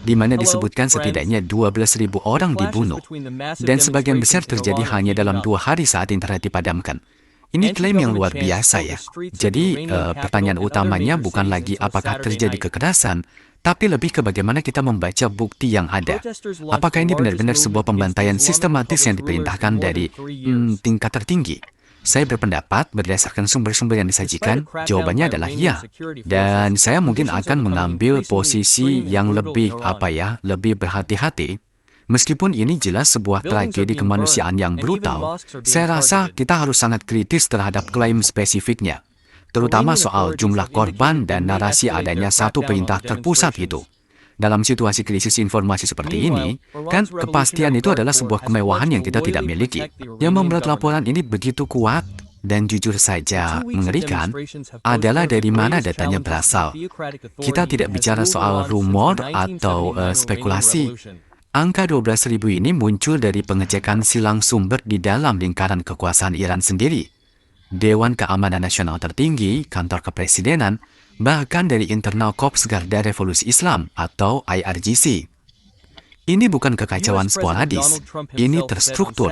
di mana disebutkan setidaknya 12.000 orang dibunuh, dan sebagian besar terjadi hanya dalam 2 hari saat internet dipadamkan. Ini klaim yang luar biasa ya. Jadi, pertanyaan utamanya bukan lagi apakah terjadi kekerasan, tapi lebih ke bagaimana kita membaca bukti yang ada. Apakah ini benar-benar sebuah pembantaian sistematis yang diperintahkan dari tingkat tertinggi? Saya berpendapat berdasarkan sumber-sumber yang disajikan, jawabannya adalah ya. Dan saya mungkin akan mengambil posisi yang lebih berhati-hati. Meskipun ini jelas sebuah tragedi kemanusiaan yang brutal, saya rasa kita harus sangat kritis terhadap klaim spesifiknya, terutama soal jumlah korban dan narasi adanya satu perintah terpusat itu. Dalam situasi krisis informasi seperti ini, kan kepastian itu adalah sebuah kemewahan yang kita tidak miliki. Yang membuat laporan ini begitu kuat dan jujur saja mengerikan adalah dari mana datanya berasal. Kita tidak bicara soal rumor atau spekulasi. Angka 12.000 ini muncul dari pengecekan silang sumber di dalam lingkaran kekuasaan Iran sendiri, Dewan Keamanan Nasional Tertinggi, Kantor Kepresidenan, bahkan dari internal Korps Garda Revolusi Islam atau IRGC. Ini bukan kekacauan sporadis, ini terstruktur.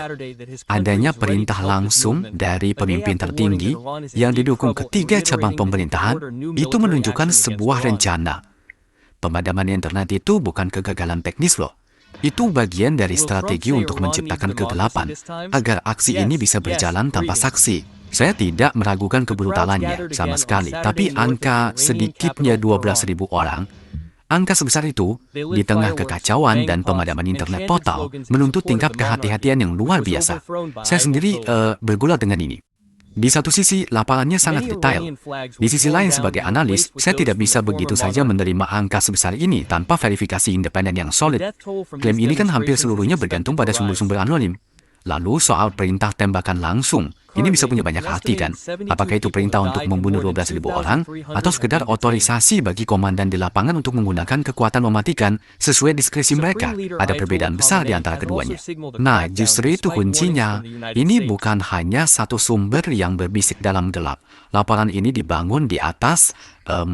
Adanya perintah langsung dari pemimpin tertinggi yang didukung ketiga cabang pemerintahan, itu menunjukkan sebuah rencana. Pemadaman internet itu bukan kegagalan teknis loh. Itu bagian dari strategi untuk menciptakan kegelapan, agar aksi ini bisa berjalan tanpa saksi. Saya tidak meragukan kebrutalannya sama sekali, tapi angka sedikitnya 12.000 orang, angka sebesar itu, di tengah kekacauan dan pemadaman internet total, menuntut tingkat kehati-hatian yang luar biasa. Saya sendiri bergulat dengan ini. Di satu sisi, laporannya sangat detail. Di sisi lain, sebagai analis, saya tidak bisa begitu saja menerima angka sebesar ini tanpa verifikasi independen yang solid. Klaim ini kan hampir seluruhnya bergantung pada sumber-sumber anonim. Lalu soal perintah tembakan langsung, ini bisa punya banyak arti kan? Apakah itu perintah untuk membunuh 12.000 orang, atau sekedar otorisasi bagi komandan di lapangan untuk menggunakan kekuatan mematikan sesuai diskresi mereka? Ada perbedaan besar di antara keduanya. Nah, justru itu kuncinya. Ini bukan hanya satu sumber yang berbisik dalam gelap. Laporan ini dibangun di atas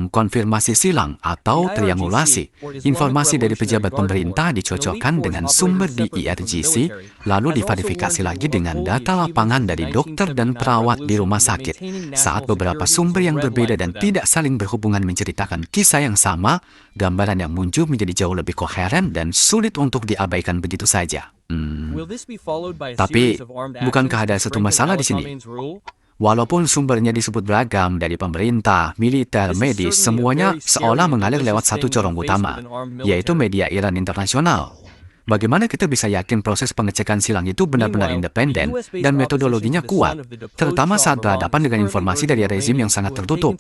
konfirmasi silang atau triangulasi. Informasi dari pejabat pemerintah dicocokkan dengan sumber di IRGC, lalu diverifikasi lagi dengan data lapangan dari dokter dan perawat di rumah sakit. Saat beberapa sumber yang berbeda dan tidak saling berhubungan menceritakan kisah yang sama, gambaran yang muncul menjadi jauh lebih koheren dan sulit untuk diabaikan begitu saja. Tapi, bukankah ada satu masalah di sini? Walaupun sumbernya disebut beragam dari pemerintah, militer, medis, semuanya seolah mengalir lewat satu corong utama, yaitu media Iran internasional. Bagaimana kita bisa yakin proses pengecekan silang itu benar-benar independen dan metodologinya kuat, terutama saat berhadapan dengan informasi dari rezim yang sangat tertutup?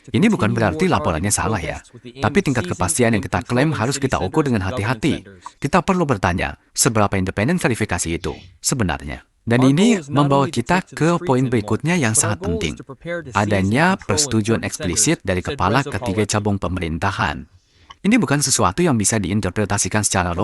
Ini bukan berarti laporannya salah ya, tapi tingkat kepastian yang kita klaim harus kita ukur dengan hati-hati. Kita perlu bertanya, seberapa independen verifikasi itu sebenarnya? Dan ini membawa kita ke poin berikutnya yang sangat penting. Adanya persetujuan eksplisit dari kepala ketiga cabang pemerintahan. Ini bukan sesuatu yang bisa diinterpretasikan secara